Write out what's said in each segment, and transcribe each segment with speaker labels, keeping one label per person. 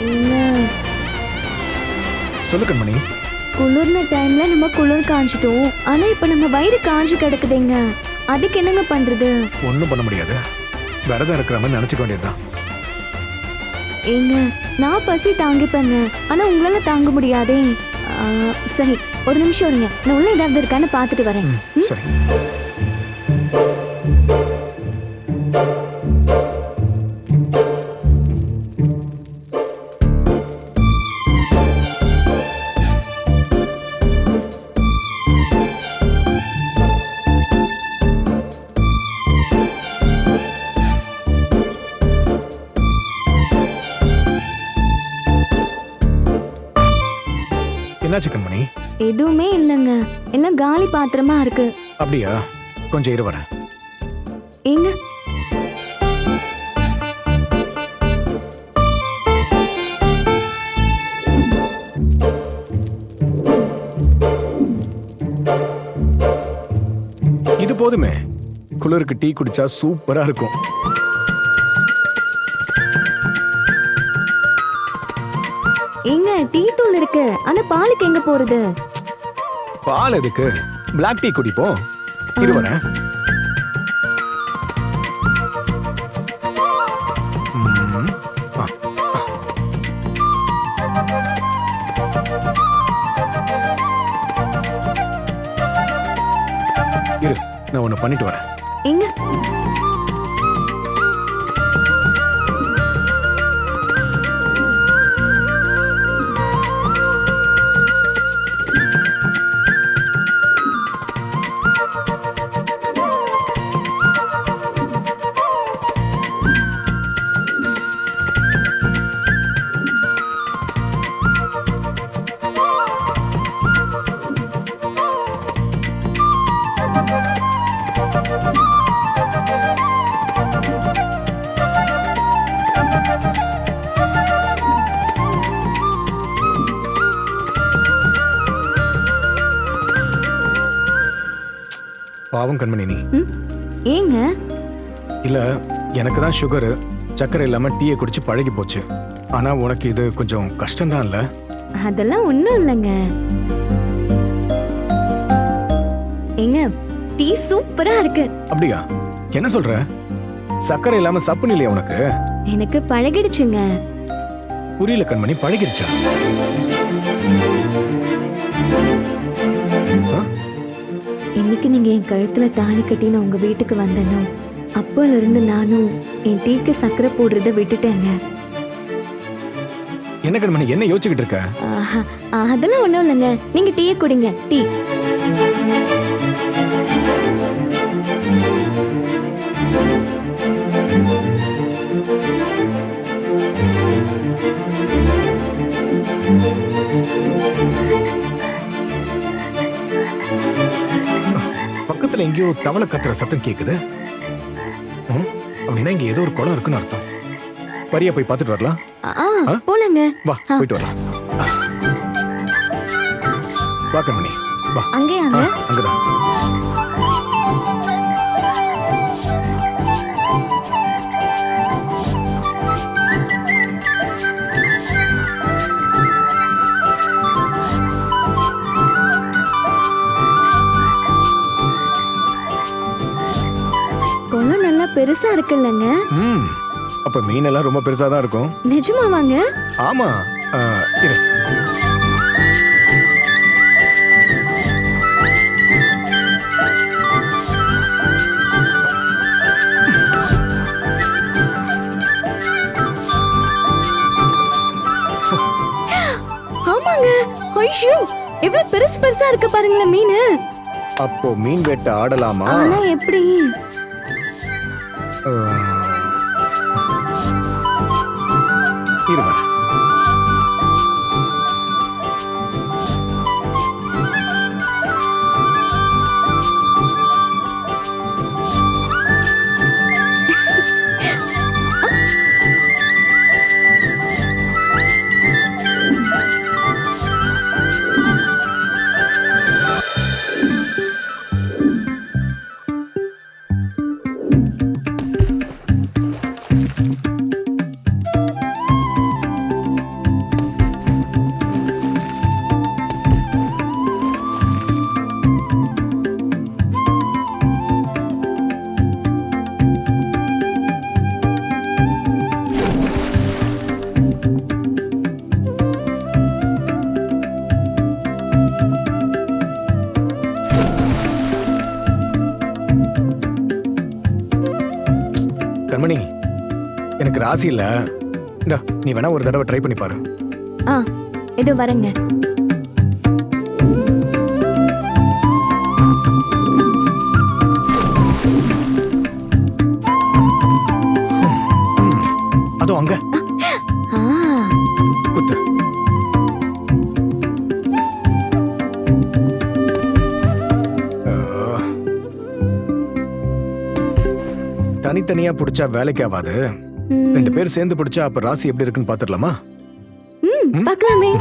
Speaker 1: என்ன
Speaker 2: சொல்லு கண்மணி.
Speaker 1: குளிர்ன டைம்ல நம்ம குளிர் காஞ்சிட்டோம். ஆனா இப்ப நம்ம வயிறு காஞ்சி கிடக்குதுங்க. அதுக்கு என்னங்க பண்றது?
Speaker 2: ஒன்றும் பண்ண முடியாது. விரதம் இருக்கிற மாதிரி நினைச்சுக்க வேண்டியதுதான்.
Speaker 1: ஏங்க நான் பசி தாங்கிப்பேங்க. ஆனா உங்களால தாங்க முடியாதே. சரி ஒரு நிமிஷம் இருங்க. நான் உள்ள ஏதாவது இருக்கான்னு பார்த்துட்டு வரேன்.
Speaker 2: சரி. என்னாச்சு கண்மணி?
Speaker 1: எதுவுமே இல்லைங்க. எல்லாம் காலி பாத்திரமா இருக்கு.
Speaker 2: அப்படியா? கொஞ்சம் இரு வரேன்.
Speaker 1: ஏங்க
Speaker 2: இது போதுமே. குளிருக்கு டீ குடிச்சா சூப்பரா இருக்கும்.
Speaker 1: ஏங்க டீ தூள் இருக்கு. ஆனா பாலுக்கு எங்க போறது?
Speaker 2: பால் எதுக்கு? பிளாக் டீ குடிப்போம். இரு வரேன். இரு, நான் ஒண்ணு பண்ணிட்டு வரேன்.
Speaker 1: ஏங்க
Speaker 2: பாவம் கண்மணி நீ.
Speaker 1: ஏங்க
Speaker 2: இல்ல, எனக்கு தான் சுகரு. சக்கரை இல்லாம டீயை குடிச்சு பழகி போச்சு. ஆனா உனக்கு இது கொஞ்சம் கஷ்டம்தான் இல்ல?
Speaker 1: அதெல்லாம் ஒண்ணும் இல்லைங்க. ஏங்க டீ சூப்பரா இருக்கு.
Speaker 2: அப்படியா? என்ன சொல்ற? சக்கரை இல்லாம சப்புன்னு இல்லையா உனக்கு?
Speaker 1: எனக்கு பழகிடுச்சுங்க.
Speaker 2: புரியல கண்மணி. பழகிருச்சா?
Speaker 1: இன்னைக்கு நீங்க என் கழுத்துல தாலி கட்டி நான் உங்க வீட்டுக்கு வந்தேனோ அப்போல இருந்து நானும் என் டீக்கு சக்கரை போடுறத விட்டுட்டேங்க.
Speaker 2: என்ன கண்மணி என்ன யோசிச்சுக்கிட்டு இருக்க?
Speaker 1: ஆஹா, அதெல்லாம் ஒண்ணும் இல்லைங்க. நீங்க டீயை குடிங்க. டீ
Speaker 2: பக்கத்துல எங்கேயோ தவளை கத்துற சத்தம் கேக்குது. அப்படின்னா இங்க ஏதோ ஒரு குளம் இருக்குன்னு அர்த்தம். வரியா போய் பார்த்துட்டு வரலாம்.
Speaker 1: போலங்க.
Speaker 2: வா போயிட்டு வரலாம். வா கண்மணி வா.
Speaker 1: அங்கே
Speaker 2: அங்கதான்.
Speaker 1: குளம் நல்லா பெருசா இருக்குல்லங்க.
Speaker 2: அப்ப மீன் எல்லாம் ரொம்ப பெருசா தான் இருக்கும்.
Speaker 1: நிஜமாவாங்க?
Speaker 2: ஆமா. இரு.
Speaker 1: ஆமாங்க. ஐயோ எவ்வளவு பெருசு பெருசா இருக்கு பாருங்களேன் மீன்.
Speaker 2: அப்போ மீன் வேட்டை ஆடலாமா?
Speaker 1: ஆனா எப்படி?
Speaker 2: இருவா. ராசி இல்ல. இந்த நீ வேணா ஒரு தடவை ட்ரை பண்ணி பாரு.
Speaker 1: ஆ இதோ வரேங்க.
Speaker 2: அதோ அங்க
Speaker 1: ஆ
Speaker 2: குத்து. தனித்தனியா பிடிச்சா வேலைக்கு ஆகாது.
Speaker 1: ம்,
Speaker 2: 2 பேர் சேர்ந்து பிடிச்சா அப்ப ராசி எப்படி இருக்குன்னு பாத்துடலாமா?
Speaker 1: பார்க்கலாமே.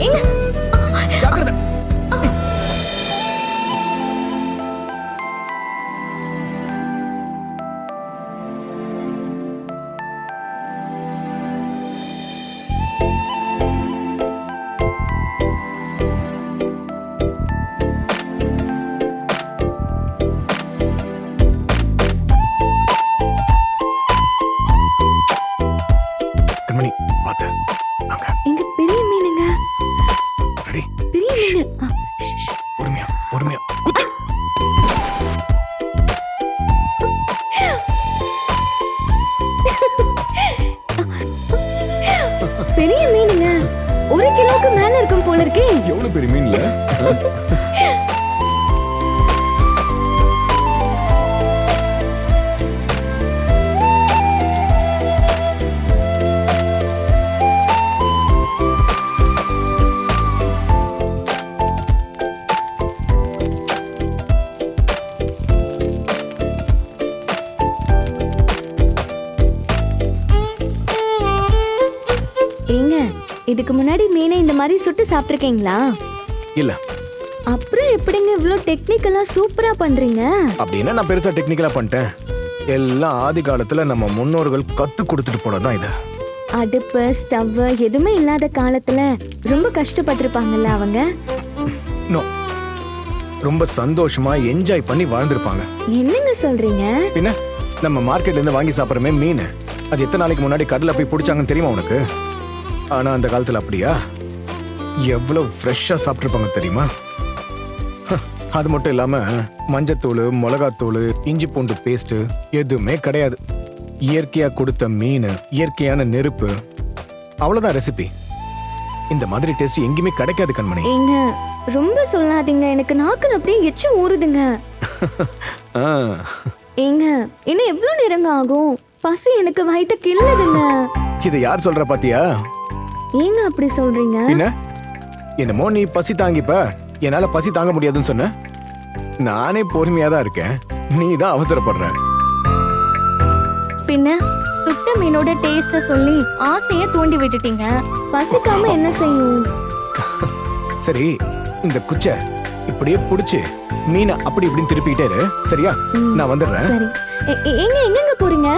Speaker 1: எங்க?
Speaker 2: ஜாக்கிரதை. கண்மணி பாத்து. அங்க
Speaker 1: எங்க பெரிய மீனுங்க.
Speaker 2: ரெடி.
Speaker 1: பெரிய மீனு. ஆ, ஷ், ஷ்.
Speaker 2: பொறுமையா பொறுமையா குத்து.
Speaker 1: பெரிய மீனுங்க. 1 கிலோக்கு மேல இருக்கும் போல இருக்கே.
Speaker 2: எவ்வளவு பெரிய மீன்ல?
Speaker 1: ஏங்க இதுக்கு முன்னாடி மீனை இந்த மாதிரி சுட்டு சாப்பிட்டிருக்கீங்களா?
Speaker 2: இல்ல.
Speaker 1: அப்புறம் எப்படிங்க இவ்ளோ டெக்னிக்கலா சூப்பரா பண்றீங்க?
Speaker 2: அப்படின்னா நான் பெருசா டெக்னிக்கலா பண்ணிட்டேன். எல்லாம் ஆதி காலத்துல நம்ம முன்னோர்கள் கத்து கொடுத்துட்டு போனதுதான் இது.
Speaker 1: அடுப்பு ஸ்டவ் எதுவுமே இல்லாத காலத்துல ரொம்ப கஷ்டப்பட்டிருப்பாங்கல்ல அவங்க.
Speaker 2: நோ, ரொம்ப சந்தோஷமா என்ஜாய் பண்ணி வாழ்ந்திருப்பாங்க.
Speaker 1: என்னங்க சொல்றீங்க?
Speaker 2: பின்ன நம்ம மார்க்கெட்ல இருந்து வாங்கி சாப்பிடுறமே மீன், அது எத்தனை நாளைக்கு முன்னாடி கடல்ல போய் பிடிச்சாங்கன்னு தெரியுமா உனக்கு? ஆனா அந்த காலத்துல அப்படியா? எவ்வளவு ஃப்ரெஷ்ஷா சாப்பிட்டுருப்பாங்க தெரியுமா? அது மட்டும் இல்லாம மஞ்சத்தூள், மிளகாத்தூள், இஞ்சி பூண்டு பேஸ்ட் எதுவுமே கிடையாது. இயற்கையா கொடுத்த மீன், இயற்கையான நெருப்பு, அவ்வளவுதான் ரெசிபி. இந்த மாதிரி டேஸ்ட் எங்கேயுமே கிடைக்காது கண்மணி.
Speaker 1: ஏங்க ரொம்ப சொல்லாதீங்க, எனக்கு நாக்குல அப்படியே எச்சு ஊறுதுங்க.
Speaker 2: ஆ,
Speaker 1: ஏங்க இன்னும் எவ்வளவு நேரங்க ஆகும்? பசி எனக்கு வயித்த கிள்ளுதுங்க.
Speaker 2: இதை யார் சொல்ற பாத்தியா?
Speaker 1: ஏங்க அப்படி சொல்றீங்க?
Speaker 2: என்ன என்னமோ நீ பசி தாங்கிப்ப, என்னால பசி தாங்க முடியாதுன்னு சொன்ன. நானே பொறுமையா தான் இருக்கேன், நீ தான் அவசரப்படுற.
Speaker 1: பின்ன சுட்ட மீனோட டேஸ்ட சொல்லி ஆசைய தூண்டி விட்டுட்டீங்க. பசிக்காம என்ன செய்யும்?
Speaker 2: சரி, இந்த குச்சை இப்படியே புடிச்சு மீனை அப்படி இப்படின்னு திருப்பிக்கிட்டே இரு, சரியா? நான் வந்துடுறேன்.
Speaker 1: சரி. ஏங்க எங்கங்க போறீங்க?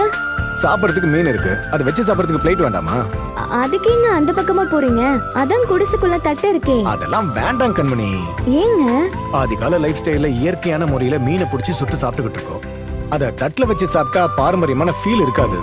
Speaker 2: சாப்பிடறதுக்கு மீன் இருக்கு, அதை வச்சு சாப்பிடறதுக்கு பிளேட் வேண்டாமா?
Speaker 1: அதுக்கு எங்க அந்த பக்கமா போறீங்க? அதான் குடிசுக்குள்ள தட்டு இருக்கே.
Speaker 2: அதெல்லாம் வேண்டாம் கண்மணி.
Speaker 1: ஏங்க?
Speaker 2: ஆதிகால லைஃப் ஸ்டைல்ல இயற்கையான முறையில மீனை புடிச்சு சுட்டு சாப்பிட்டுக்கிட்டு இருக்கோம். அத தட்டுல வச்சு சாப்பிட்டா பாரம்பரியமான ஃபீல் இருக்காது.